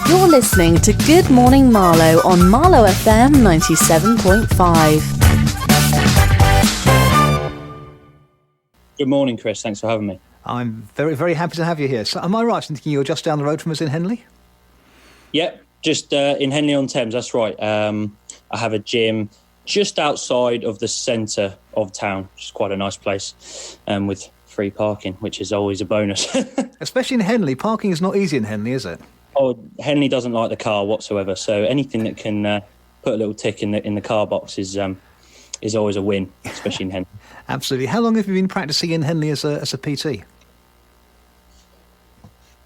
You're listening to Good Morning Marlow on MarlowFM 97.5. Good morning, Chris. Thanks for having me. I'm very, very happy to have you here. So am I right in thinking you're just down the road from us in Henley? Yep, just in Henley-on-Thames, that's right. I have a gym just outside of the centre of town, which is quite a nice place, with free parking, which is always a bonus. Especially in Henley. Parking is not easy in Henley, is it? Oh, Henley doesn't like the car whatsoever, so anything that can put a little tick in the car box is always a win, especially in Henley. Absolutely. How long have you been practising in Henley as a PT?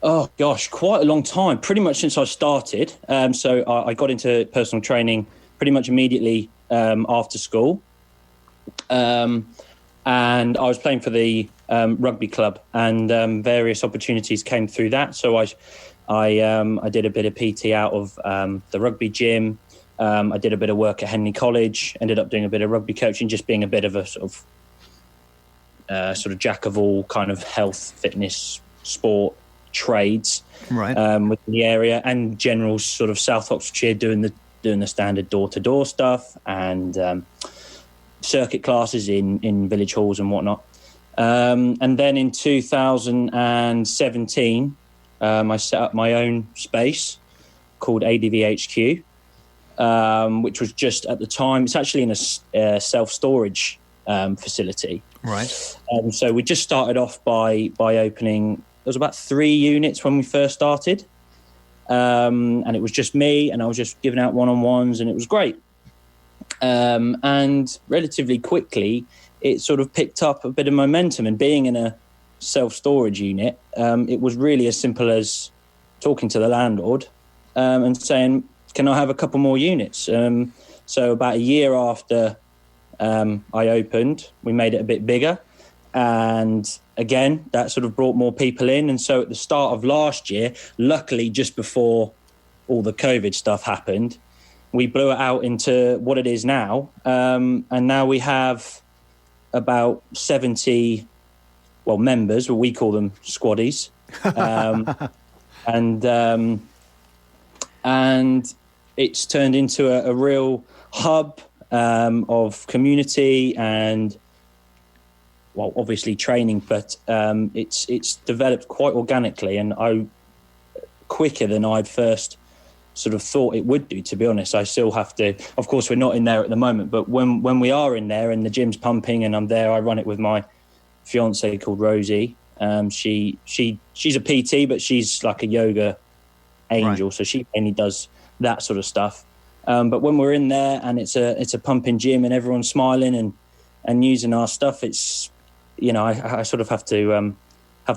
Oh, gosh, quite a long time, pretty much since I started. So I got into personal training pretty much immediately after school. And I was playing for the rugby club, and various opportunities came through that. So I did a bit of PT out of the rugby gym. I did a bit of work at Henley College, ended up doing a bit of rugby coaching, just being a bit of a sort of jack of all kind of health, fitness, sport, trades, right, within the area, and general sort of South Oxfordshire doing the standard door-to-door stuff and circuit classes in village halls and whatnot. And then in 2017, I set up my own space called ADVHQ, which was just at the time, it's actually in a self-storage facility. Right. So we just started off by opening, there was about 3 units when we first started. And it was just me, and I was just giving out one-on-ones, and it was great. And relatively quickly, it sort of picked up a bit of momentum. And being in a self-storage unit, it was really as simple as talking to the landlord and saying, can I have a couple more units? So about a year after I opened, we made it a bit bigger. And again, that sort of brought more people in. And so at the start of last year, luckily just before all the COVID stuff happened, we blew it out into what it is now. And now we have about 70, members, we call them squaddies. And it's turned into a real hub of community and, obviously training, but it's developed quite organically and quicker than I'd first sort of thought it would do, to be honest. I still have to, of course, we're not in there at the moment, but when we are in there and the gym's pumping and I'm there, I run it with my fiance called Rosie. She's a PT, but she's like a yoga angel, right. So she mainly does that sort of stuff. But when we're in there and it's a pumping gym and everyone's smiling and using our stuff, it's, I sort of have to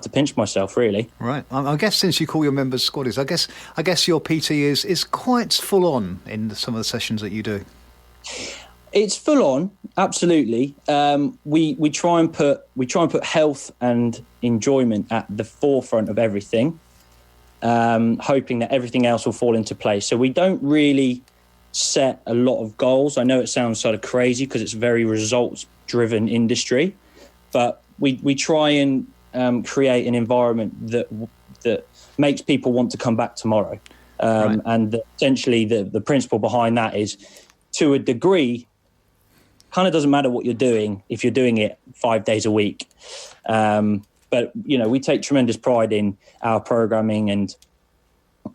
pinch myself, really. Right. I guess since you call your members squaddies, I guess your PT is quite full on in some of the sessions that you do. It's full on, absolutely. We try and put health and enjoyment at the forefront of everything, hoping that everything else will fall into place. So we don't really set a lot of goals. I know it sounds sort of crazy because it's a very results-driven industry, but we try and create an environment that makes people want to come back tomorrow. Right. And essentially the principle behind that is, to a degree, kind of doesn't matter what you're doing if you're doing it 5 days a week. But, we take tremendous pride in our programming and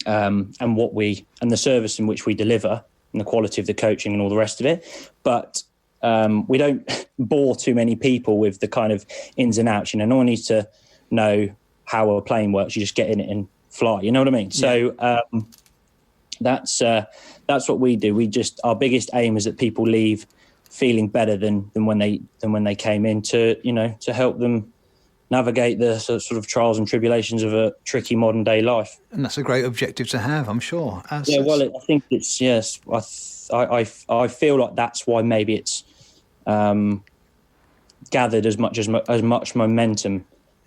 the service in which we deliver and the quality of the coaching and all the rest of it. But we don't bore too many people with the kind of ins and outs. No one needs to know how a plane works. You just get in it and fly. You know what I mean? Yeah. So that's what we do. Our biggest aim is that people leave feeling better than when they came in, to help them navigate the sort of trials and tribulations of a tricky modern day life. And that's a great objective to have, I'm sure. I think it's, yes. I feel like that's why maybe it's gathered as much momentum.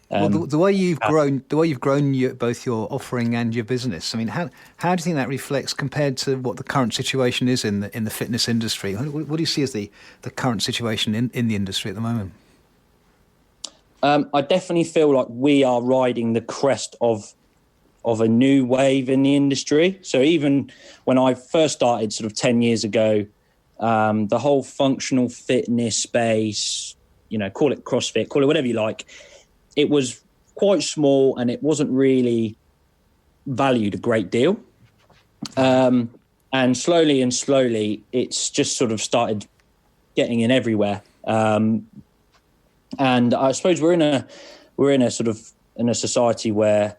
The way you've grown, both your offering and your business. I mean, how do you think that reflects compared to what the current situation is in the fitness industry? What do you see as the current situation in the industry at the moment? I definitely feel like we are riding the crest of of a new wave in the industry. So even when I first started sort of 10 years ago, the whole functional fitness space, call it CrossFit, call it whatever you like, it was quite small and it wasn't really valued a great deal. And slowly, it's just sort of started getting in everywhere. And I suppose we're in a society where,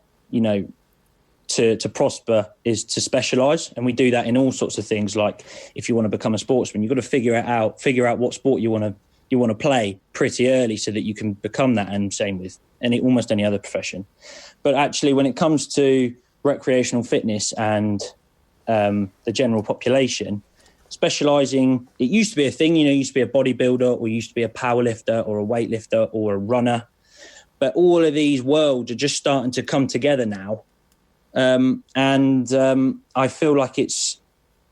to prosper is to specialize, and we do that in all sorts of things. Like if you want to become a sportsman, you've got to figure out what sport you want to play pretty early so that you can become that, and same with almost any other profession. But actually, when it comes to recreational fitness and the general population, specializing, it used to be a thing. You used to be a bodybuilder, or you used to be a powerlifter, or a weightlifter, or a runner. But all of these worlds are just starting to come together now. I feel like it's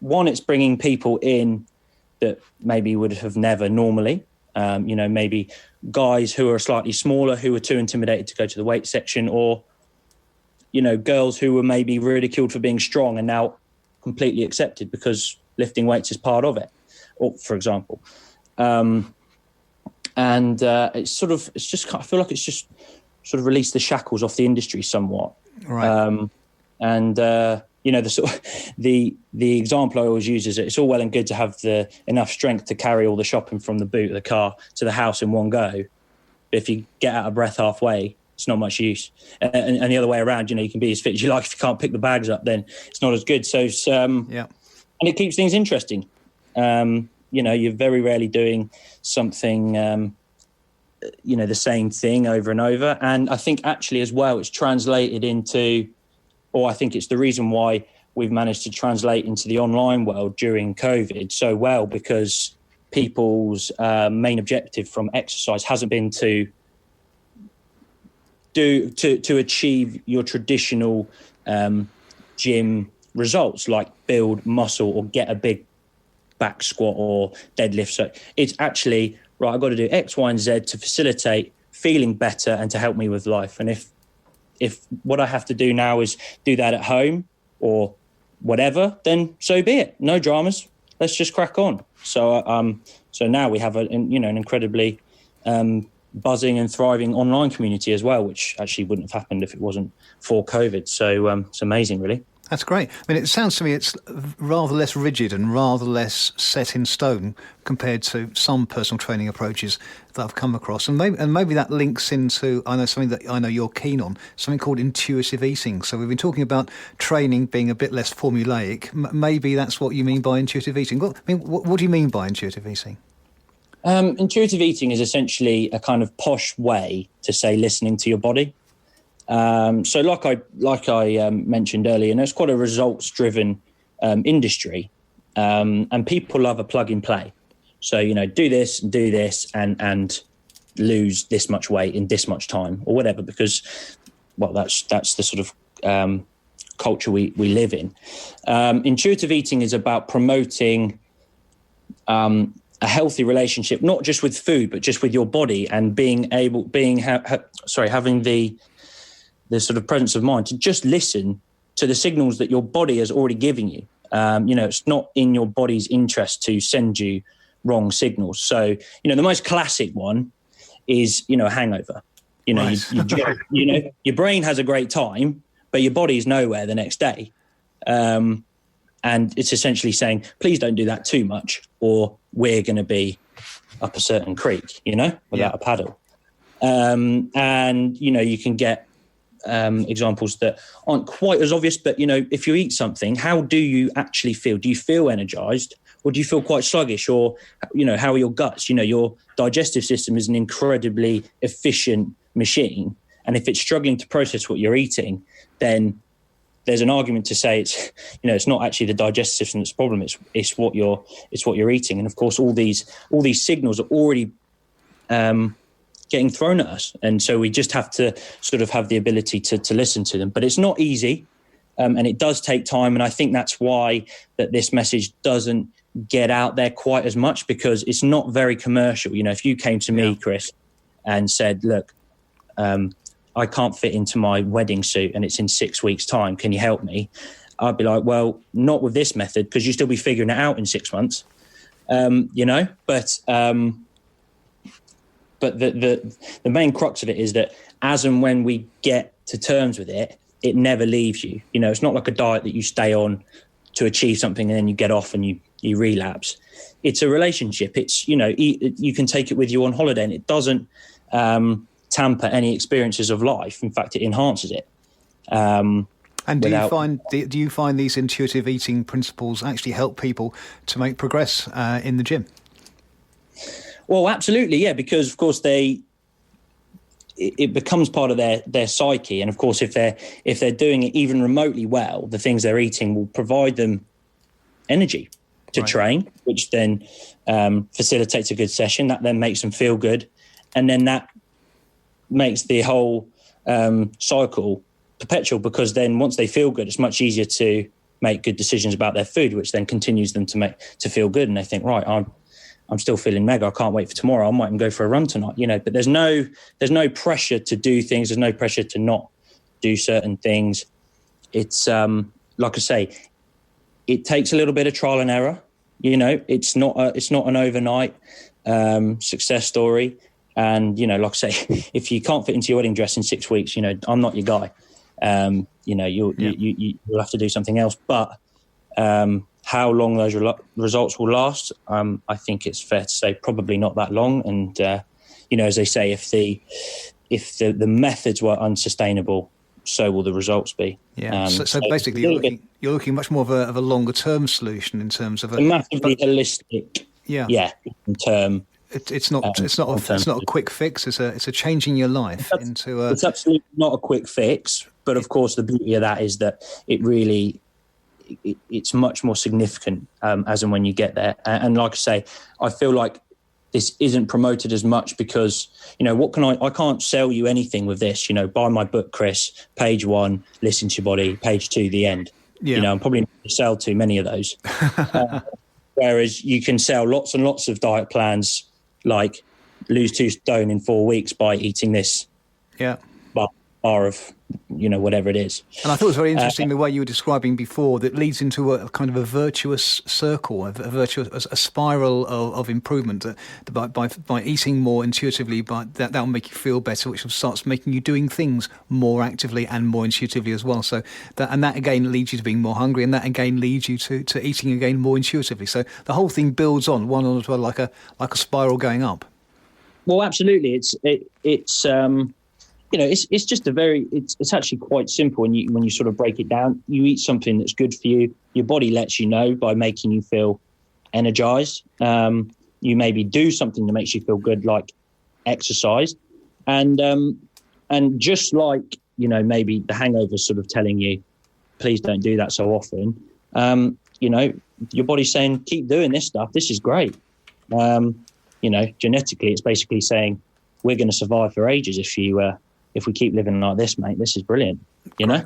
bringing people in that maybe would have never normally, maybe guys who are slightly smaller, who are too intimidated to go to the weight section, or, girls who were maybe ridiculed for being strong and now completely accepted because lifting weights is part of it, or for example. I feel like it's just sort of released the shackles off the industry somewhat. Right. The example I always use is that it's all well and good to have enough strength to carry all the shopping from the boot of the car to the house in one go. But if you get out of breath halfway, it's not much use. And the other way around, you can be as fit as you like. If you can't pick the bags up, then it's not as good. So, and it keeps things interesting. You're very rarely doing something, the same thing over and over. And I think actually as well, it's translated into, or I think it's the reason why we've managed to translate into the online world during COVID so well, because people's main objective from exercise hasn't been to achieve your traditional gym results, like build muscle or get a big back squat or deadlift. So it's actually, right, I've got to do X, Y, and Z to facilitate feeling better and to help me with life. And if what I have to do now is do that at home or whatever, then so be it. No dramas. Let's just crack on. So now we have an incredibly buzzing and thriving online community as well, which actually wouldn't have happened if it wasn't for COVID. So it's amazing, really. That's great. I mean, it sounds to me it's rather less rigid and rather less set in stone compared to some personal training approaches that I've come across. And maybe that links into, I know something that I know you're keen on, something called intuitive eating. So we've been talking about training being a bit less formulaic. Maybe that's what you mean by intuitive eating. What do you mean by intuitive eating? Intuitive eating is essentially a kind of posh way to say listening to your body. So like I mentioned earlier, it's quite a results-driven industry, and people love a plug-and-play. So, do this and lose this much weight in this much time or whatever, because, well, that's the sort of culture we live in. Intuitive eating is about promoting a healthy relationship, not just with food, but just with your body, and having the sort of presence of mind to just listen to the signals that your body has already given you. It's not in your body's interest to send you wrong signals. So, the most classic one is, a hangover. Nice. Your brain has a great time, but your body's nowhere the next day. And it's essentially saying, please don't do that too much, or we're going to be up a certain creek, without a paddle. And, you can get examples that aren't quite as obvious, but if you eat something, how do you actually feel? Do you feel energized, or do you feel quite sluggish, or how are your guts? Your digestive system is an incredibly efficient machine, and if it's struggling to process what you're eating, then there's an argument to say it's not actually the digestive system that's the problem, it's what you're eating. And of course all these signals are already getting thrown at us, and so we just have to sort of have the ability to listen to them. But it's not easy, and it does take time, and I think that's why that this message doesn't get out there quite as much, because it's not very commercial. If you came to me, Chris, and said, look, I can't fit into my wedding suit and it's in 6 weeks' time. Can you help me? I'd be like, well, not with this method, because you'll still be figuring it out in 6 months, you know. But the main crux of it is that as and when we get to terms with it, it never leaves you. You know, it's not like a diet that you stay on to achieve something and then you get off and you relapse. It's a relationship. It's, you know, you can take it with you on holiday, and it doesn't tamper any experiences of life. In fact, it enhances it. And do you find these intuitive eating principles actually help people to make progress in the gym? Well, absolutely, yeah, because of course it becomes part of their psyche, and of course if they're doing it even remotely well, the things they're eating will provide them energy to train, which then facilitates a good session. That then makes them feel good, and then that makes the whole cycle perpetual, because then once they feel good, it's much easier to make good decisions about their food, which then continues them to feel good, and they think, right, I'm still feeling mega. I can't wait for tomorrow. I might even go for a run tonight, you know. But there's no pressure to do things. There's no pressure to not do certain things. It's like I say, it takes a little bit of trial and error. You know, it's not an overnight success story. And you know, like I say, if you can't fit into your wedding dress in 6 weeks, you know, I'm not your guy. You know, you'll have to do something else. But how long those results will last, I think it's fair to say probably not that long. And you know, as they say, if the methods were unsustainable, so will the results be. Yeah. So basically, you're looking much more of a longer term solution in terms of a massively holistic. Yeah. In term. It's not a quick fix. It's a changing your life into a. It's absolutely not a quick fix, but of course the beauty of that is that it really. It's much more significant as and when you get there. And like I say, I feel like this isn't promoted as much because, you know, I can't sell you anything with this. You know, buy my book, Chris, page 1, listen to your body, page 2, the end. Yeah. You know, I'm probably not going to sell too many of those. Whereas you can sell lots and lots of diet plans, like lose 2 stone in 4 weeks by eating this. Yeah. Bar of, you know, whatever it is. And I thought it was very interesting the way you were describing before, that leads into a kind of a virtuous circle, a spiral of improvement. By eating more intuitively, that will make you feel better, which starts making you doing things more actively and more intuitively as well. So that again leads you to being more hungry, and that again leads you to eating again more intuitively. So the whole thing builds on one onto like a spiral going up. Well, absolutely. It's you know, it's just it's actually quite simple when you sort of break it down. You eat something that's good for you. Your body lets you know by making you feel energized. You maybe do something that makes you feel good, like exercise. And just like, you know, maybe the hangover's sort of telling you, please don't do that so often. You know, your body's saying, keep doing this stuff. This is great. You know, genetically, it's basically saying, we're going to survive for ages if we keep living like this, mate. This is brilliant, you know?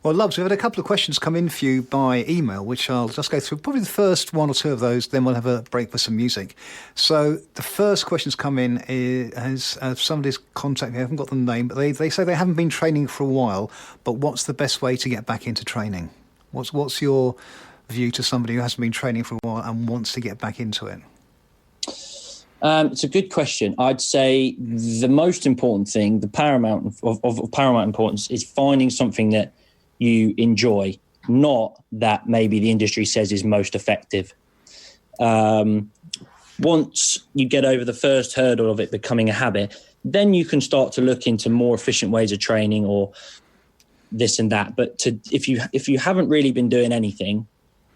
Well, Lubbs, we've had a couple of questions come in for you by email, which I'll just go through. Probably the first 1 or 2 of those, then we'll have a break for some music. So the first question's come in as somebody's contacted me. I haven't got the name, but they say they haven't been training for a while, but what's the best way to get back into training? What's your view to somebody who hasn't been training for a while and wants to get back into it? It's a good question. I'd say the most important thing, the paramount of paramount importance, is finding something that you enjoy, not that maybe the industry says is most effective. Once you get over the first hurdle of it becoming a habit, then you can start to look into more efficient ways of training or this and that. But if you haven't really been doing anything,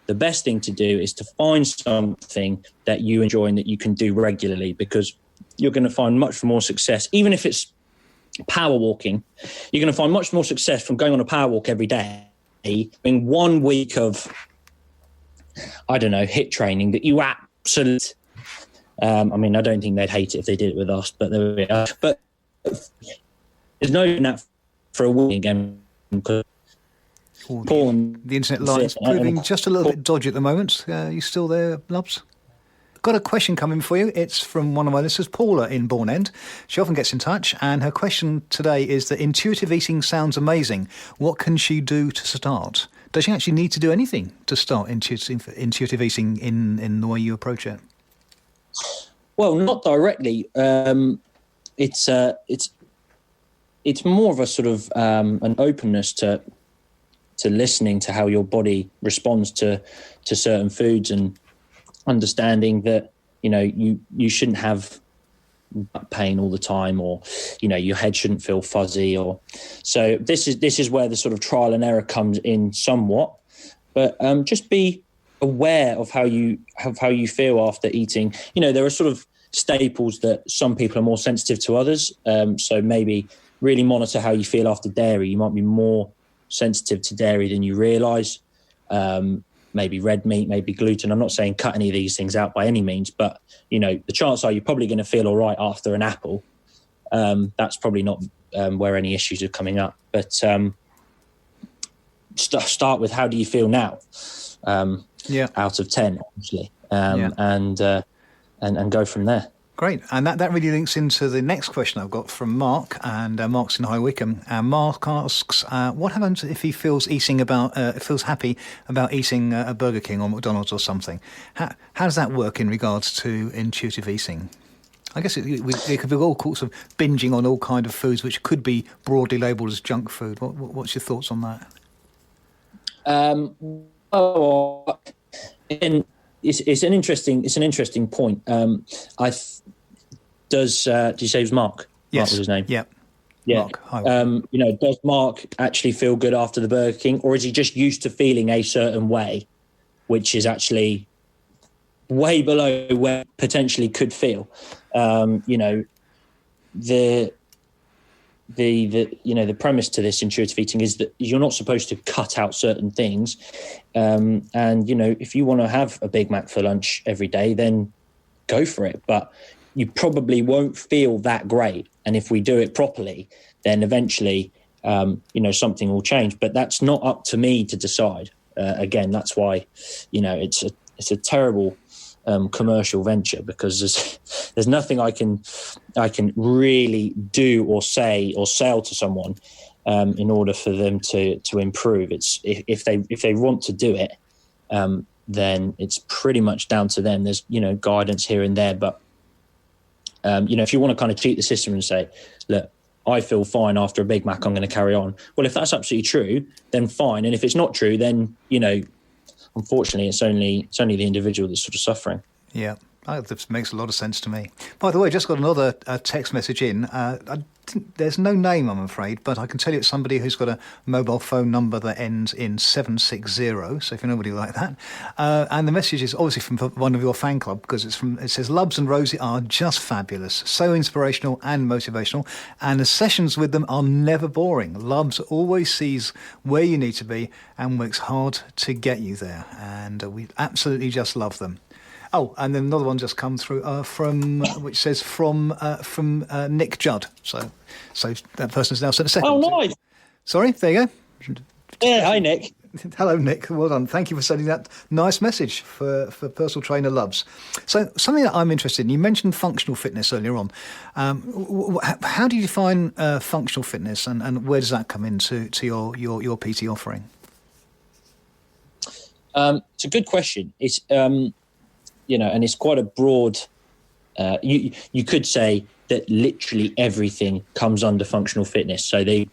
the best thing to do is to find something that you enjoy and that you can do regularly, because you're going to find much more success. Even if it's power walking, you're going to find much more success from going on a power walk every day in 1 week of, I don't know, HIIT training that you absolutely... I mean, I don't think they'd hate it if they did it with us, but there we are. But there's no doing that for a week again, because the internet line is proving just a little bit dodgy at the moment. You still there, Lubbs? got a question coming for you. It's from one of my listeners, Paula in Bourne End. She often gets in touch, and her question today is that intuitive eating sounds amazing. What can she do to start? Does she actually need to do anything to start intuitive eating in the way you approach it? Well, not directly. It's more of a sort of an openness to listening to how your body responds to certain foods, and understanding that you shouldn't have back pain all the time, or your head shouldn't feel fuzzy, or so this is where the sort of trial and error comes in somewhat, but just be aware of how you feel after eating. There are sort of staples that some people are more sensitive to others, so maybe really monitor how you feel after dairy. You might be more sensitive to dairy than you realize. Maybe red meat, maybe gluten. I'm not saying cut any of these things out by any means, but the chances are you're probably going to feel all right after an apple. That's probably not where any issues are coming up, but start with how do you feel now, out of 10, obviously, and go from there. Great. And that really links into the next question I've got from Mark, and Mark's in High Wycombe. And Mark asks, what happens if he feels happy about eating a Burger King or McDonald's or something? How does that work in regards to intuitive eating? I guess it could be all sorts of binging on all kind of foods, which could be broadly labelled as junk food. What's your thoughts on that? It's an interesting point. Did you say it was Mark? Yes. Mark was his name. Yeah. Mark. Does Mark actually feel good after the Burger King, or is he just used to feeling a certain way, which is actually way below where potentially could feel? The premise to this intuitive eating is that you're not supposed to cut out certain things, and if you want to have a Big Mac for lunch every day, then go for it, but you probably won't feel that great. And if we do it properly, then eventually something will change, but that's not up to me to decide. Again, that's why it's a terrible commercial venture, because there's nothing I can really do or say or sell to someone in order for them to improve. It's if they want to do it, then it's pretty much down to them. There's guidance here and there, but if you want to kind of cheat the system and say, look, I feel fine after a Big Mac, I'm going to carry on. Well, if that's absolutely true, then fine. And if it's not true, then unfortunately, it's only the individual that's sort of suffering. Yeah, that makes a lot of sense to me. By the way, just got another text message in. There's no name, I'm afraid, but I can tell you it's somebody who's got a mobile phone number that ends in 760, so if you know anybody like that. And the message is obviously from one of your fan club, because it says, Lubbs and Rosie are just fabulous, so inspirational and motivational, and the sessions with them are never boring. Lubbs always sees where you need to be and works hard to get you there, and we absolutely just love them. Oh, and then another one just come through which says from Nick Judd. So that person's now sent a second. Oh, nice. Sorry, there you go. Yeah, hi, Nick. Hello, Nick. Well done. Thank you for sending that nice message for personal trainer Lubbs. So something that I'm interested in, you mentioned functional fitness earlier on. How do you define functional fitness, and where does that come into your PT offering? It's a good question. It's and it's quite a broad. You could say that literally everything comes under functional fitness. So the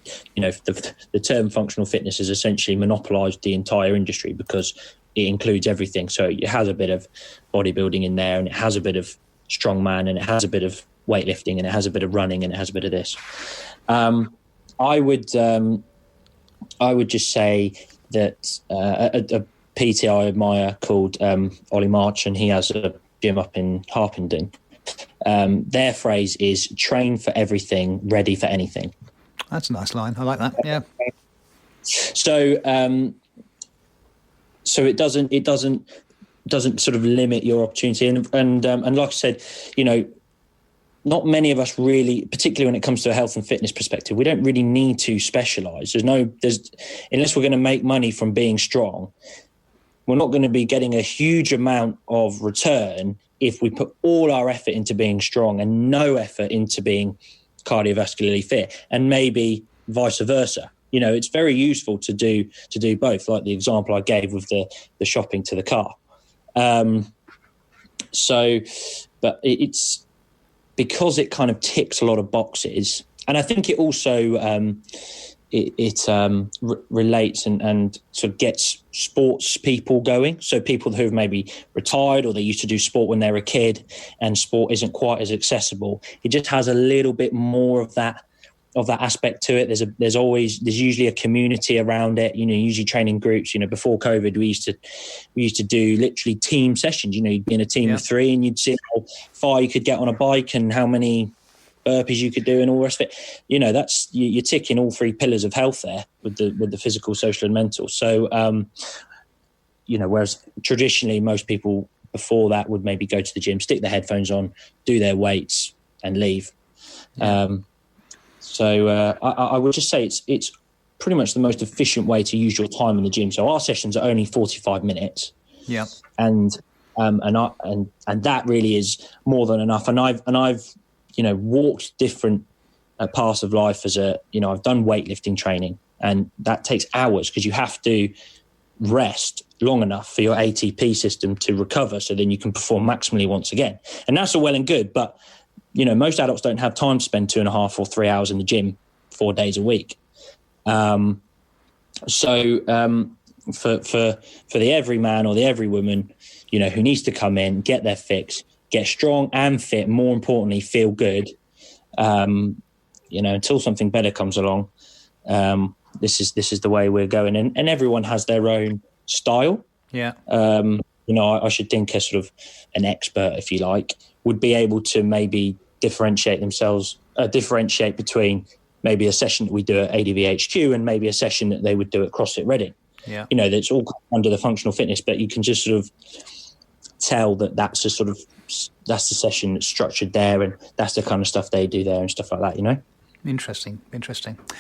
term functional fitness has essentially monopolised the entire industry because it includes everything. So it has a bit of bodybuilding in there, and it has a bit of strongman, and it has a bit of weightlifting, and it has a bit of running, and it has a bit of this. I would just say that a PT I admire called Ollie March, and he has a gym up in Harpenden. Their phrase is train for everything, ready for anything. That's a nice line. I like that. Yeah. So it doesn't sort of limit your opportunity, and like I said, not many of us really, particularly when it comes to a health and fitness perspective, we don't really need to specialise. Unless we're going to make money from being strong, we're not going to be getting a huge amount of return if we put all our effort into being strong and no effort into being cardiovascularly fit, and maybe vice versa. It's very useful to do both, like the example I gave with the shopping to the car. But it's because it kind of ticks a lot of boxes, and I think it also relates and sort of gets sports people going. So people who have maybe retired, or they used to do sport when they were a kid, and sport isn't quite as accessible. It just has a little bit more of that aspect to it. There's usually a community around it. Usually training groups. Before COVID, we used to do literally team sessions. You'd be in a team of 3, and you'd see how far you could get on a bike and how many burpees you could do and all the rest of it. That's you're ticking all 3 pillars of health there with the physical, social, and mental. So, whereas traditionally most people before that would maybe go to the gym, stick their headphones on, do their weights, and leave. So I would just say it's pretty much the most efficient way to use your time in the gym. So our sessions are only 45 minutes. Yeah. And that really is more than enough. And I've walked different paths of life as I've done weightlifting training, and that takes hours because you have to rest long enough for your ATP system to recover, so then you can perform maximally once again. And that's all well and good, but most adults don't have time to spend 2.5 or 3 hours in the gym 4 days a week. So for the everyman or the everywoman, who needs to come in, get their fix, get strong and fit, more importantly, feel good, until something better comes along, this is the way we're going. And everyone has their own style. Yeah. I should think a sort of an expert, if you like, would be able to maybe differentiate between maybe a session that we do at ADVHQ and maybe a session that they would do at CrossFit Reading. Yeah. That's all under the functional fitness, but you can just sort of tell that's the session that's structured there, and that's the kind of stuff they do there and stuff like that, Interesting.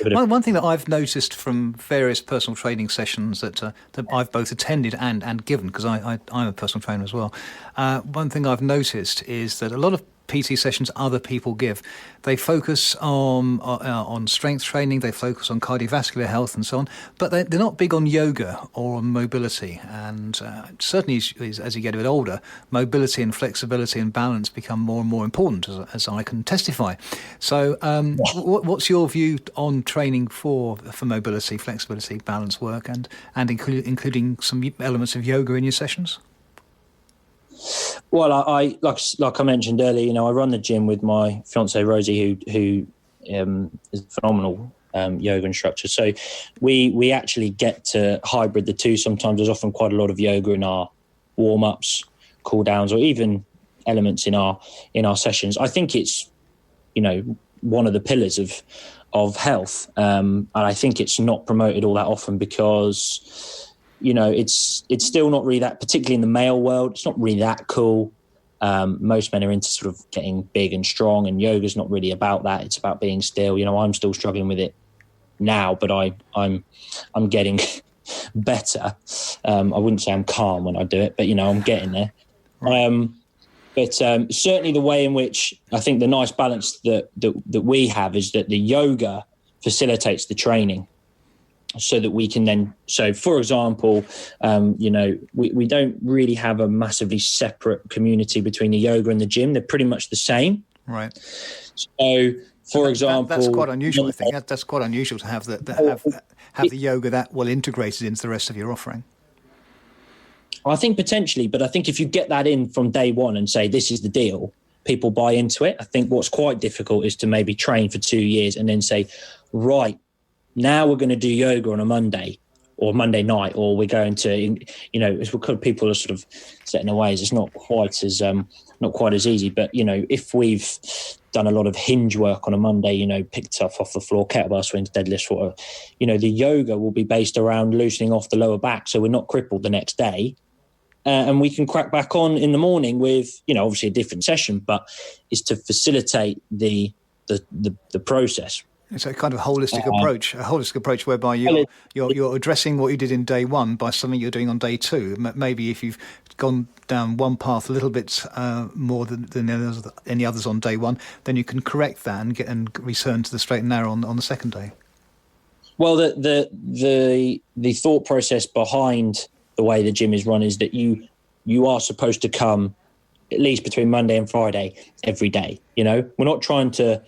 One thing that I've noticed from various personal training sessions that I've both attended and given, because I'm a personal trainer as well, one thing I've noticed is that a lot of PT sessions other people give, they focus on strength training, they focus on cardiovascular health and so on, but they're not big on yoga or on mobility. And certainly as you get a bit older, mobility and flexibility and balance become more and more important, as I can testify. So what's your view on training for mobility, flexibility, balance work, and including some elements of yoga in your sessions? Well, I like I mentioned earlier, I run the gym with my fiancée Rosie, who is a phenomenal yoga instructor. So we actually get to hybrid the two. Sometimes there's often quite a lot of yoga in our warm-ups, cool-downs, or even elements in our sessions. I think it's one of the pillars of health, and I think it's not promoted all that often because it's still not really that, particularly in the male world, it's not really that cool. Most men are into sort of getting big and strong, and yoga's not really about that. It's about being still. I'm still struggling with it now, but I'm getting better. I wouldn't say I'm calm when I do it, but I'm getting there. But certainly the way in which I think the nice balance that we have is that the yoga facilitates the training, so that we can then, for example, we don't really have a massively separate community between the yoga and the gym. They're pretty much the same. Right. So, for example... That's quite unusual, I think. That's quite unusual to have the yoga that well integrated into the rest of your offering. I think potentially, but I think if you get that in from day one and say, this is the deal, people buy into it. I think what's quite difficult is to maybe train for 2 years and then say, right, now we're going to do yoga on a Monday or Monday night, or we're going to, it's because people are sort of set in their ways. It's not quite as easy. But, if we've done a lot of hinge work on a Monday, picked stuff off the floor, kettlebell swings, deadlifts, whatever, the yoga will be based around loosening off the lower back, so we're not crippled the next day. And we can crack back on in the morning with, obviously a different session, but is to facilitate the process. It's a kind of holistic approach whereby you're addressing what you did in day one by something you're doing on day two. Maybe if you've gone down one path a little bit more than any others on day one, then you can correct that and return to the straight and narrow on the second day. Well, the thought process behind the way the gym is run is that you are supposed to come at least between Monday and Friday every day. You know, we're not trying to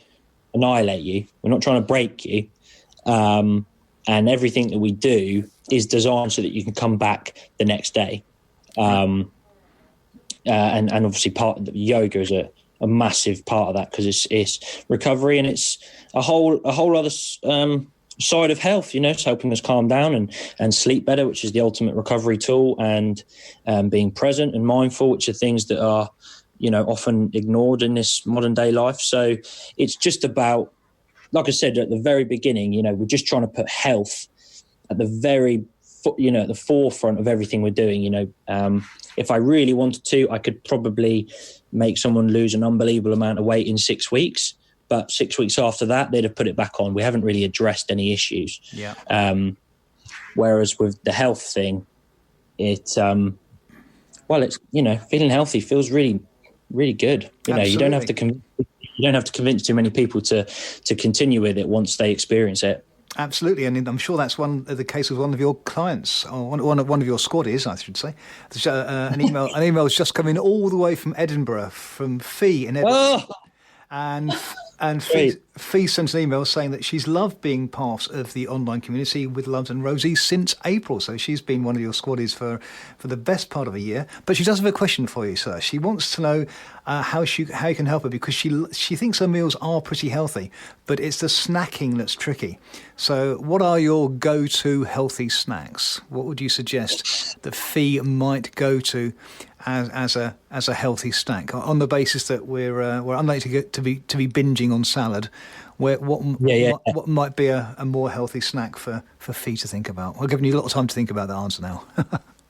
annihilate you. We're not trying to break you. And everything that we do is designed so that you can come back the next day. And obviously part of the yoga is a massive part of that, because it's recovery, and it's a whole other side of health. You know, it's helping us calm down and sleep better, which is the ultimate recovery tool, and being present and mindful, which are things that are, you know, often ignored in this modern day life. So it's just about, like I said at the very beginning, you know, we're just trying to put health at the at the forefront of everything we're doing. You know, if I really wanted to, I could probably make someone lose an unbelievable amount of weight in 6 weeks. But 6 weeks after that, they'd have put it back on. We haven't really addressed any issues. Yeah. Whereas with the health thing, it's you know, feeling healthy feels really, really good. You know, Absolutely. you don't have to convince too many people to continue with it once they experience it. Absolutely, and I'm sure that's the case with one of your clients, or one of your squaddies, I should say. There's, an email has just come in all the way from Edinburgh, from Fee in Edinburgh. Oh! And Fee sent an email saying that she's loved being part of the online community with Lubbs and Rosie since April. So she's been one of your squaddies for the best part of a year. But she does have a question for you, sir. She wants to know how you can help her, because she thinks her meals are pretty healthy, but it's the snacking that's tricky. So what are your go-to healthy snacks? What would you suggest that Fee might go to as a healthy snack, on the basis that we're unlikely to be binging on salad? What might be a more healthy snack for Fee to think about? I've given you a lot of time to think about that answer now.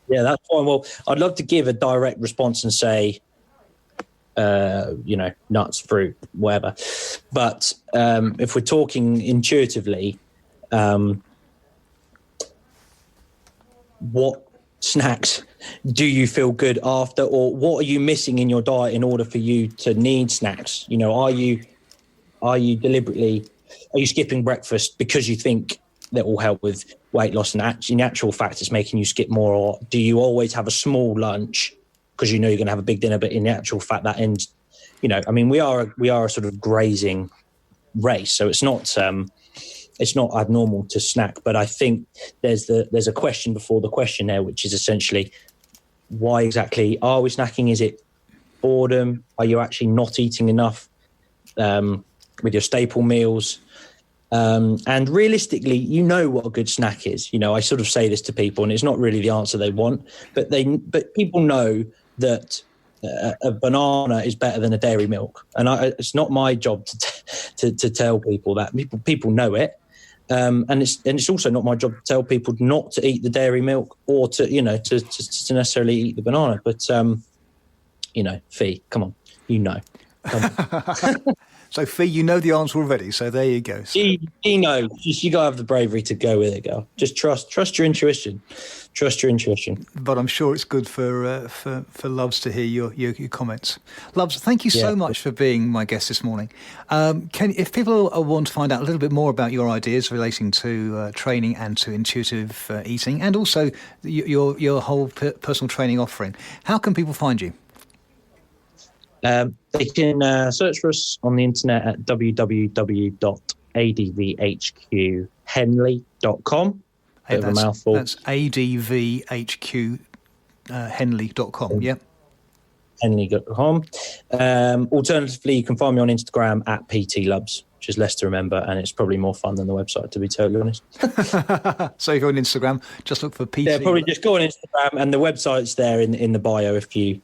Yeah, that's fine. Well, I'd love to give a direct response and say, you know, nuts, fruit, whatever. But if we're talking intuitively, what snacks do you feel good after, or what are you missing in your diet in order for you to need snacks? You know, are you skipping breakfast because you think that will help with weight loss, and in actual fact it's making you skip more? Or do you always have a small lunch because you know you're going to have a big dinner, but in actual fact that ends, you know, I mean, we are a sort of grazing race, so it's not abnormal to snack. But I think there's a question before the question there, which is essentially, why exactly are we snacking? Is it boredom? Are you actually not eating enough with your staple meals? And realistically, you know what a good snack is. You know, I sort of say this to people, and it's not really the answer they want, but people know that a banana is better than a dairy milk, and it's not my job to tell people that. People know it. And it's also not my job to tell people not to eat the dairy milk, or to necessarily eat the banana. But you know, Fee, come on, you know. So Fee, you know the answer already. So there you go. She knows. You gotta have the bravery to go with it, girl. Just trust your intuition. Trust your intuition. But I'm sure it's good for Lubbs to hear your comments. Lubbs, thank you so much for being my guest this morning. If people want to find out a little bit more about your ideas relating to training and to intuitive eating, and also your whole personal training offering, how can people find you? They can search for us on the internet at www.advhqhenley.com. Bit of a mouthful. That's advhq henley.com, yeah? Henley.com. Alternatively, you can find me on Instagram at PTLubbs, which is less to remember, and it's probably more fun than the website, to be totally honest. So you go on Instagram, just look for PT. Yeah, probably just go on Instagram, and the website's there in the bio if you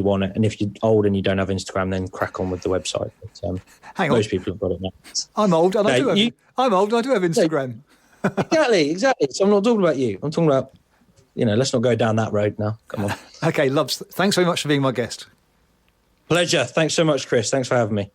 want it. And if you're old and you don't have Instagram, then crack on with the website. But, hang on, most people have got it now. I'm old, and I do have Instagram. Exactly. So I'm not talking about you. I'm talking about, let's not go down that road now. Come on. Okay, Lubbs, thanks very much for being my guest. Pleasure. Thanks so much, Chris. Thanks for having me.